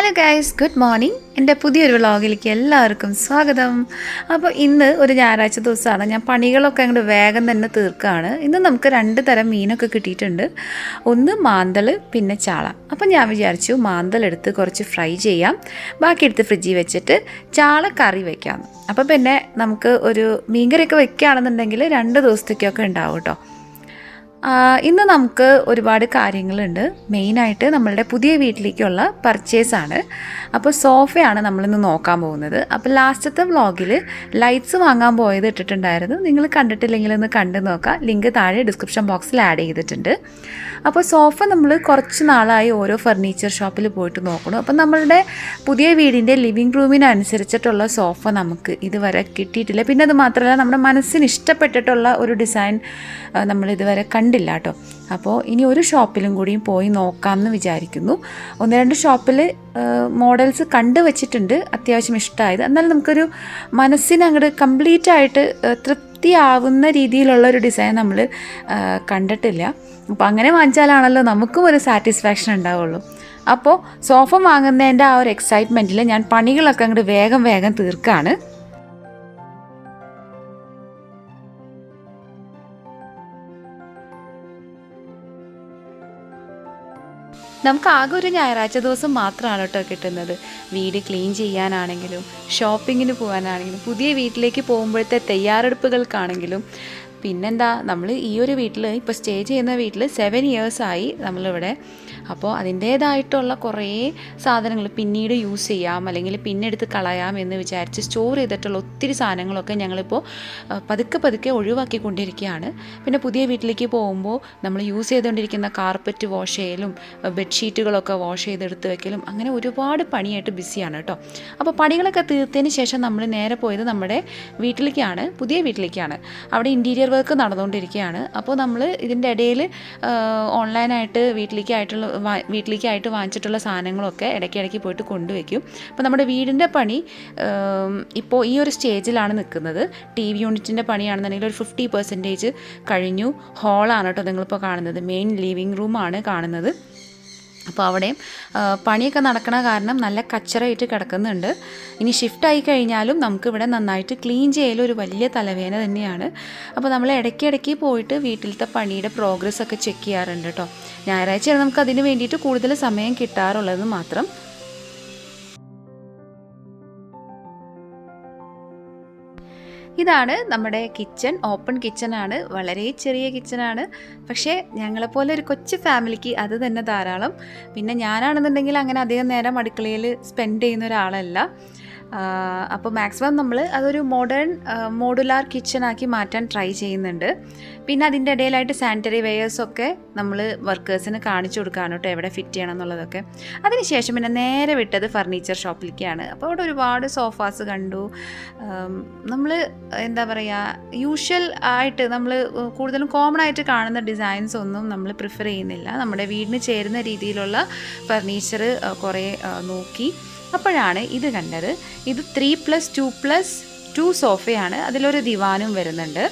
Hello guys, good morning. എൻ്റെ പുതിയൊരു വ്ളോഗിലേക്ക് എല്ലാവർക്കും സ്വാഗതം. അപ്പോൾ ഇന്ന് ഒരു ഞായറാഴ്ച ദിവസമാണ്. ഞാൻ പണികളൊക്കെ അങ്ങോട്ട് വേഗം തന്നെ തീർക്കുകയാണ്. ഇന്ന് നമുക്ക് 2 തരം മീനൊക്കെ കിട്ടിയിട്ടുണ്ട്. ഒന്ന് മാന്തൾ, പിന്നെ ചാള. അപ്പോൾ ഞാൻ വിചാരിച്ചു മാന്തളെടുത്ത് കുറച്ച് ഫ്രൈ ചെയ്യാം, ബാക്കി എടുത്ത് ഫ്രിഡ്ജിൽ വെച്ചിട്ട് ചാള കറി വയ്ക്കാം. അപ്പോൾ പിന്നെ നമുക്ക് ഒരു മീൻകറിയൊക്കെ വയ്ക്കുകയാണെന്നുണ്ടെങ്കിൽ 2 ദിവസത്തേക്കൊക്കെ ഉണ്ടാവും കേട്ടോ. ഇന്ന് നമുക്ക് ഒരുപാട് കാര്യങ്ങളുണ്ട്. മെയിനായിട്ട് നമ്മളുടെ പുതിയ വീട്ടിലേക്കുള്ള പർച്ചേസാണ്. അപ്പോൾ സോഫയാണ് നമ്മളിന്ന് നോക്കാൻ പോകുന്നത്. അപ്പോൾ ലാസ്റ്റത്തെ വ്ളോഗിൽ ലൈറ്റ്സ് വാങ്ങാൻ പോയത് ഇട്ടിട്ടുണ്ടായിരുന്നു. നിങ്ങൾ കണ്ടിട്ടില്ലെങ്കിൽ ഒന്ന് കണ്ടു നോക്കാം. ലിങ്ക് താഴെ ഡിസ്ക്രിപ്ഷൻ ബോക്സിൽ ആഡ് ചെയ്തിട്ടുണ്ട്. അപ്പോൾ സോഫ നമ്മൾ കുറച്ച് നാളായി ഓരോ ഫർണിച്ചർ ഷോപ്പിൽ പോയിട്ട് നോക്കണം. അപ്പോൾ നമ്മളുടെ പുതിയ വീടിൻ്റെ ലിവിങ് റൂമിനനുസരിച്ചിട്ടുള്ള സോഫ നമുക്ക് ഇതുവരെ കിട്ടിയിട്ടില്ല. പിന്നെ അത് മാത്രമല്ല, നമ്മുടെ മനസ്സിന് ഇഷ്ടപ്പെട്ടിട്ടുള്ള ഒരു ഡിസൈൻ നമ്മൾ ഇതുവരെ കണ്ടില്ല കേട്ടോ. അപ്പോൾ ഇനി ഒരു ഷോപ്പിലും കൂടിയും പോയി നോക്കാമെന്ന് വിചാരിക്കുന്നു. 1-2 ഷോപ്പിൽ മോഡൽസ് കണ്ടുവച്ചിട്ടുണ്ട്, അത്യാവശ്യം ഇഷ്ടമായത്. എന്നാലും നമുക്കൊരു മനസ്സിന് അങ്ങോട്ട് കംപ്ലീറ്റ് ആയിട്ട് തൃപ്തിയാവുന്ന രീതിയിലുള്ളൊരു ഡിസൈൻ നമ്മൾ കണ്ടിട്ടില്ല. അപ്പോൾ അങ്ങനെ വാങ്ങിച്ചാലാണല്ലോ നമുക്കും ഒരു സാറ്റിസ്ഫാക്ഷൻ ഉണ്ടാവുള്ളൂ. അപ്പോൾ സോഫ വാങ്ങുന്നതിൻ്റെ ആ ഒരു എക്സൈറ്റ്മെൻറ്റിൽ ഞാൻ പണികളൊക്കെ അങ്ങോട്ട് വേഗം തീർക്കുകയാണ്. നമുക്ക് ആകെ ഒരു ഞായറാഴ്ച ദിവസം മാത്രമാണ് കേട്ടോ കിട്ടുന്നത്. വീട് ക്ലീൻ ചെയ്യാനാണെങ്കിലും ഷോപ്പിങ്ങിന് പോകാനാണെങ്കിലും പുതിയ വീട്ടിലേക്ക് പോകുമ്പോഴത്തെ തയ്യാറെടുപ്പുകൾക്കാണെങ്കിലും പിന്നെന്താ, നമ്മൾ ഈ ഒരു വീട്ടിൽ ഇപ്പോൾ സ്റ്റേ ചെയ്യുന്ന വീട്ടിൽ 7 ഇയേഴ്സായി നമ്മളിവിടെ. അപ്പോൾ അതിൻ്റേതായിട്ടുള്ള കുറേ സാധനങ്ങൾ പിന്നീട് യൂസ് ചെയ്യാം, അല്ലെങ്കിൽ പിന്നെ എടുത്ത് കളയാം എന്ന് വിചാരിച്ച് സ്റ്റോർ ചെയ്തിട്ടുള്ള ഒത്തിരി സാധനങ്ങളൊക്കെ ഞങ്ങളിപ്പോൾ പതുക്കെ ഒഴിവാക്കിക്കൊണ്ടിരിക്കുകയാണ്. പിന്നെ പുതിയ വീട്ടിലേക്ക് പോകുമ്പോൾ നമ്മൾ യൂസ് ചെയ്തുകൊണ്ടിരിക്കുന്ന കാർപ്പറ്റ് വാഷ് ചെയ്യലും ബെഡ്ഷീറ്റുകളൊക്കെ വാഷ് ചെയ്തെടുത്ത് വെക്കലും അങ്ങനെ ഒരുപാട് പണിയായിട്ട് ബിസിയാണ് കേട്ടോ. അപ്പോൾ പണികളൊക്കെ തീർത്തതിന് ശേഷം നമ്മൾ നേരെ പോയത് നമ്മുടെ വീട്ടിലേക്കാണ്, പുതിയ വീട്ടിലേക്കാണ്. അവിടെ ഇൻറ്റീരിയർ വർക്ക് നടന്നുകൊണ്ടിരിക്കുകയാണ്. അപ്പോൾ നമ്മൾ ഇതിൻ്റെ ഇടയിൽ ഓൺലൈനായിട്ട് വീട്ടിലേക്കായിട്ട് വാങ്ങിച്ചിട്ടുള്ള സാധനങ്ങളൊക്കെ ഇടയ്ക്കിടയ്ക്ക് പോയിട്ട് കൊണ്ടുവയ്ക്കും. അപ്പോൾ നമ്മുടെ വീടിൻ്റെ പണി ഇപ്പോൾ ഈ ഒരു സ്റ്റേജിലാണ് നിൽക്കുന്നത്. TV യൂണിറ്റിൻ്റെ പണിയാണെന്നുണ്ടെങ്കിൽ ഒരു 50% കഴിഞ്ഞു. ഹാളാണ് കേട്ടോ നിങ്ങളിപ്പോൾ കാണുന്നത്. മെയിൻ ലിവിങ് റൂമാണ് കാണുന്നത്. അപ്പോൾ അവിടെയും പണിയൊക്കെ നടക്കണ കാരണം നല്ല കച്ചറയിട്ട് കിടക്കുന്നുണ്ട്. ഇനി ഷിഫ്റ്റായി കഴിഞ്ഞാലും നമുക്കിവിടെ നന്നായിട്ട് ക്ലീൻ ചെയ്യലൊരു വലിയ തലവേദന തന്നെയാണ്. അപ്പോൾ നമ്മൾ ഇടയ്ക്കിടയ്ക്ക് പോയിട്ട് വീട്ടിലത്തെ പണിയുടെ പ്രോഗ്രസ്സൊക്കെ ചെക്ക് ചെയ്യാറുണ്ട് കേട്ടോ. ഞായറാഴ്ചയാണ് നമുക്ക് അതിന് വേണ്ടിയിട്ട് കൂടുതൽ സമയം കിട്ടാറുള്ളത് മാത്രം. ഇതാണ് നമ്മുടെ കിച്ചൺ. ഓപ്പൺ കിച്ചണാണ്, വളരെ ചെറിയ കിച്ചണാണ്. പക്ഷേ ഞങ്ങളെപ്പോലെ ഒരു കൊച്ചു ഫാമിലിക്ക് അത് തന്നെ ധാരാളം. പിന്നെ ഞാനാണെന്നുണ്ടെങ്കിൽ അങ്ങനെ അധികം നേരം അടുക്കളയിൽ സ്പെൻഡ് ചെയ്യുന്ന ഒരാളല്ല. അപ്പോൾ മാക്സിമം നമ്മൾ അതൊരു മോഡുലാർ കിച്ചണാക്കി മാറ്റാൻ ട്രൈ ചെയ്യുന്നുണ്ട്. പിന്നെ അതിൻ്റെ ഇടയിലായിട്ട് സാനിറ്ററി വെയേഴ്സൊക്കെ നമ്മൾ വർക്കേഴ്സിന് കാണിച്ചു കൊടുക്കുകയാണ് കേട്ടോ, എവിടെ ഫിറ്റ് ചെയ്യണം എന്നുള്ളതൊക്കെ. അതിനുശേഷം പിന്നെ നേരെ വിട്ടത് ഫർണിച്ചർ ഷോപ്പിലേക്കാണ്. അപ്പോൾ അവിടെ ഒരുപാട് സോഫാസ് കണ്ടു. നമ്മൾ എന്താ പറയുക, യൂഷ്വൽ ആയിട്ട് നമ്മൾ കൂടുതലും കോമൺ ആയിട്ട് കാണുന്ന ഡിസൈൻസ് ഒന്നും നമ്മൾ പ്രിഫർ ചെയ്യുന്നില്ല. നമ്മുടെ വീടിന് ചേരുന്ന രീതിയിലുള്ള ഫർണിച്ചർ കുറേ നോക്കി. അപ്പോഴാണ് ഇത് കണ്ടത്. ഇത് 3+2+2 സോഫയാണ്. അതിലൊരു ദിവാനും വരുന്നുണ്ട്.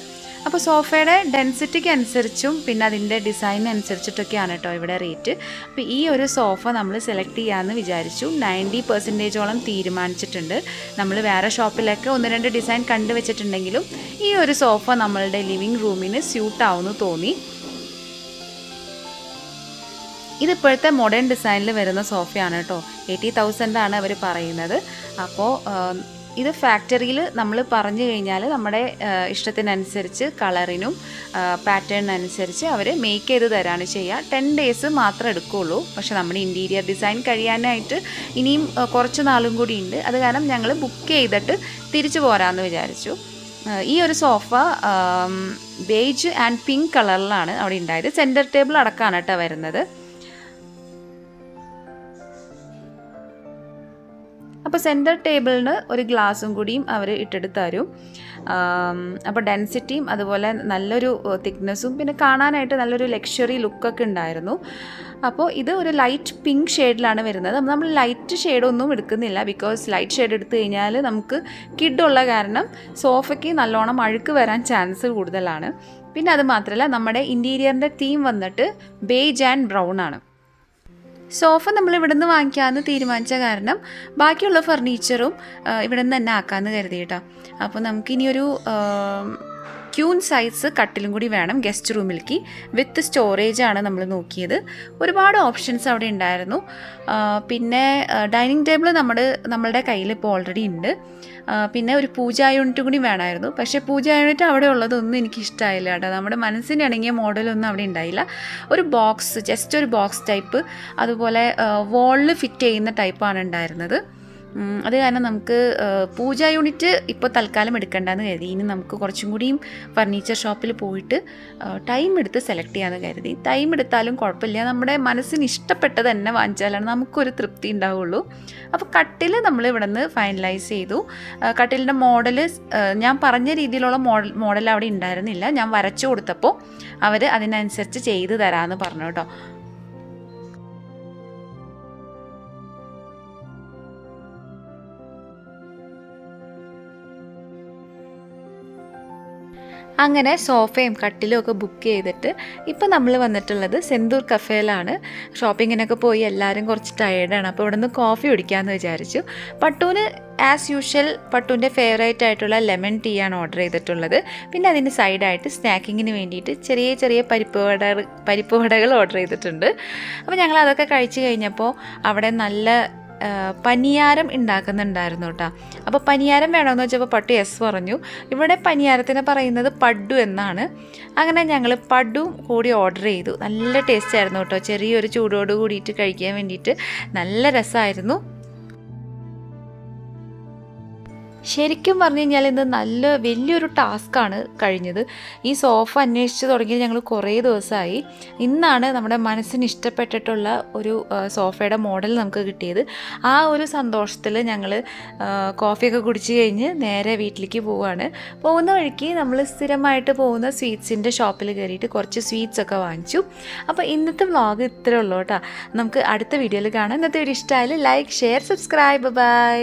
അപ്പോൾ സോഫയുടെ ഡെൻസിറ്റിക്ക് അനുസരിച്ചും പിന്നെ അതിൻ്റെ ഡിസൈനനുസരിച്ചിട്ടൊക്കെയാണ് കേട്ടോ ഇവിടെ റേറ്റ്. അപ്പോൾ ഈ ഒരു സോഫ നമ്മൾ സെലക്ട് ചെയ്യാമെന്ന് വിചാരിച്ചു. 90% തീരുമാനിച്ചിട്ടുണ്ട്. നമ്മൾ വേറെ ഷോപ്പിലൊക്കെ 1-2 ഡിസൈൻ കണ്ടുവച്ചിട്ടുണ്ടെങ്കിലും ഈ ഒരു സോഫ നമ്മളുടെ ലിവിങ് റൂമിന് സ്യൂട്ടാവുമെന്ന് തോന്നി. ഇതിപ്പോഴത്തെ മോഡേൺ ഡിസൈനിൽ വരുന്ന സോഫയാണ് കേട്ടോ. 80,000 അവർ പറയുന്നത്. അപ്പോൾ ഇത് ഫാക്ടറിയിൽ നമ്മൾ പറഞ്ഞു കഴിഞ്ഞാൽ നമ്മുടെ ഇഷ്ടത്തിനനുസരിച്ച് കളറിനും പാറ്റേണിനനുസരിച്ച് അവർ മേക്ക് ചെയ്ത് തരാണ് ചെയ്യുക. 10 days മാത്രമേ എടുക്കുകയുള്ളൂ. പക്ഷേ നമ്മുടെ ഇൻറ്റീരിയർ ഡിസൈൻ കഴിയാനായിട്ട് ഇനിയും കുറച്ച് നാളും കൂടി ഉണ്ട്. അത് കാരണം ഞങ്ങൾ ബുക്ക് ചെയ്തിട്ട് തിരിച്ചു പോരാമെന്ന് വിചാരിച്ചു. ഈ ഒരു സോഫ ബേജ് ആൻഡ് പിങ്ക് കളറിലാണ് അവിടെ ഉണ്ടായത്. സെൻറ്റർ ടേബിൾ അടക്കമാണ് കേട്ടോ വരുന്നത്. അപ്പോൾ സെൻറ്റർ ടേബിളിന് ഒരു ഗ്ലാസും കൂടിയും അവർ ഇട്ടെടുത്ത് തരും. അപ്പോൾ ഡെൻസിറ്റിയും അതുപോലെ നല്ലൊരു തിക്നെസ്സും പിന്നെ കാണാനായിട്ട് നല്ലൊരു ലക്ഷറി ലുക്കൊക്കെ ഉണ്ടായിരുന്നു. അപ്പോൾ ഇത് ഒരു ലൈറ്റ് പിങ്ക് ഷെയ്ഡിലാണ് വരുന്നത്. നമ്മൾ ലൈറ്റ് ഷെയ്ഡൊന്നും എടുക്കുന്നില്ല. ബിക്കോസ് ലൈറ്റ് ഷെയ്ഡ് എടുത്തു കഴിഞ്ഞാൽ നമുക്ക് കിഡുള്ള കാരണം സോഫയ്ക്ക് നല്ലോണം അഴുക്ക് വരാൻ ചാൻസ് കൂടുതലാണ്. പിന്നെ അത് മാത്രമല്ല, നമ്മുടെ ഇൻറ്റീരിയറിൻ്റെ തീം വന്നിട്ട് ബേജ് ആൻഡ് ബ്രൗൺ ആണ്. സോഫ നമ്മൾ ഇവിടെ നിന്ന് വാങ്ങിക്കാമെന്ന് തീരുമാനിച്ച കാരണം ബാക്കിയുള്ള ഫർണിച്ചറും ഇവിടെ നിന്ന് തന്നെ ആക്കാമെന്ന് കരുതി കേട്ടോ. അപ്പോൾ നമുക്കിനിയൊരു ക്യൂൻ സൈസ് കട്ടിലും കൂടി വേണം ഗസ്റ്റ് റൂമിലേക്ക്. വിത്ത് സ്റ്റോറേജ് ആണ് നമ്മൾ നോക്കിയത്. ഒരുപാട് ഓപ്ഷൻസ് അവിടെ ഉണ്ടായിരുന്നു. പിന്നെ ഡൈനിങ് ടേബിൾ നമ്മളുടെ കയ്യിൽ ഇപ്പോൾ ഓൾറെഡി ഉണ്ട്. പിന്നെ ഒരു പൂജാ യൂണിറ്റ് കൂടി വേണമായിരുന്നു. പക്ഷേ പൂജാ യൂണിറ്റ് അവിടെ ഉള്ളതൊന്നും എനിക്ക് ഇഷ്ടമായില്ല കേട്ടോ. നമ്മുടെ മനസ്സിന് ഇണങ്ങിയ മോഡലൊന്നും അവിടെ ഉണ്ടായില്ല. ഒരു ബോക്സ്, ജസ്റ്റ് ഒരു ബോക്സ് ടൈപ്പ്, അതുപോലെ വോളിൽ ഫിറ്റ് ചെയ്യുന്ന ടൈപ്പാണ് ഉണ്ടായിരുന്നത്. അത് കാരണം നമുക്ക് പൂജാ യൂണിറ്റ് ഇപ്പോൾ തൽക്കാലം എടുക്കേണ്ടെന്ന് കരുതി. ഇനി നമുക്ക് കുറച്ചും കൂടിയും ഫർണിച്ചർ ഷോപ്പിൽ പോയിട്ട് ടൈം എടുത്ത് സെലക്ട് ചെയ്യാമെന്ന് കരുതി. ടൈം എടുത്താലും കുഴപ്പമില്ല, നമ്മുടെ മനസ്സിന് ഇഷ്ടപ്പെട്ടത് തന്നെ വാങ്ങിച്ചാലാണ് നമുക്കൊരു തൃപ്തി ഉണ്ടാവുള്ളൂ. അപ്പോൾ കട്ടിൽ നമ്മൾ ഇവിടെ നിന്ന് ഫൈനലൈസ് ചെയ്തു. കട്ടിലിൻ്റെ മോഡൽ ഞാൻ പറഞ്ഞ രീതിയിലുള്ള മോഡൽ അവിടെ ഉണ്ടായിരുന്നില്ല. ഞാൻ വരച്ചു കൊടുത്തപ്പോൾ അവർ അതിനനുസരിച്ച് ചെയ്ത് തരാമെന്ന് പറഞ്ഞു കേട്ടോ. അങ്ങനെ സോഫയും കട്ടിലും ഒക്കെ ബുക്ക് ചെയ്തിട്ട് ഇപ്പം നമ്മൾ വന്നിട്ടുള്ളത് സെന്തൂർ കഫേയിലാണ്. ഷോപ്പിങ്ങിനൊക്കെ പോയി എല്ലാവരും കുറച്ച് ടയേർഡാണ്. അപ്പോൾ ഇവിടെ നിന്ന് കോഫി കുടിക്കാമെന്ന് വിചാരിച്ചു. പട്ടൂന് ആസ് യൂഷ്വൽ പട്ടൂൻ്റെ ഫേവറേറ്റ് ആയിട്ടുള്ള ലെമൺ ടീ ആണ് ഓർഡർ ചെയ്തിട്ടുള്ളത്. പിന്നെ അതിന് സൈഡായിട്ട് സ്നാക്കിങ്ങിന് വേണ്ടിയിട്ട് ചെറിയ ചെറിയ പരിപ്പ് വടകൾ ഓർഡർ ചെയ്തിട്ടുണ്ട്. അപ്പോൾ ഞങ്ങൾ അതൊക്കെ കഴിച്ച് കഴിഞ്ഞപ്പോൾ അവിടെ നല്ല പനിയാരം ഉണ്ടാക്കുന്നുണ്ടായിരുന്നു കേട്ടോ. അപ്പോൾ പനിയാരം വേണമെന്ന് വെച്ചപ്പോൾ പട്ടു യെസ് പറഞ്ഞു. ഇവിടെ പനിയാരത്തിന് പറയുന്നത് പഡ്ഡു എന്നാണ്. അങ്ങനെ ഞങ്ങൾ പഡ്ഡും കൂടി ഓർഡർ ചെയ്തു. നല്ല ടേസ്റ്റ് ആയിരുന്നു കേട്ടോ. ചെറിയൊരു ചൂടോട് കൂടിയിട്ട് കഴിക്കാൻ വേണ്ടിയിട്ട് നല്ല രസമായിരുന്നു. ശരിക്കും പറഞ്ഞു കഴിഞ്ഞാൽ ഇന്ന് വലിയൊരു ടാസ്ക്കാണ് കഴിഞ്ഞത്. ഈ സോഫ അന്വേഷിച്ച് തുടങ്ങിയത് ഞങ്ങൾ കുറേ ദിവസമായി. ഇന്നാണ് നമ്മുടെ മനസ്സിന് ഇഷ്ടപ്പെട്ടിട്ടുള്ള ഒരു സോഫയുടെ മോഡൽ നമുക്ക് കിട്ടിയത്. ആ ഒരു സന്തോഷത്തിൽ ഞങ്ങൾ കോഫിയൊക്കെ കുടിച്ച് കഴിഞ്ഞ് നേരെ വീട്ടിലേക്ക് പോവുകയാണ്. പോകുന്ന വഴിക്ക് നമ്മൾ സ്ഥിരമായിട്ട് പോകുന്ന സ്വീറ്റ്സിൻ്റെ ഷോപ്പിൽ കയറിയിട്ട് കുറച്ച് സ്വീറ്റ്സൊക്കെ വാങ്ങിച്ചു. അപ്പോൾ ഇന്നത്തെ വ്ളോഗ് ഇത്രയേ ഉള്ളൂ കേട്ടോ. നമുക്ക് അടുത്ത വീഡിയോയിൽ കാണാം. ഇന്നത്തെ വീഡിയോ ഇഷ്ടമായാലും ലൈക്ക്, ഷെയർ, സബ്സ്ക്രൈബ്. ബൈ.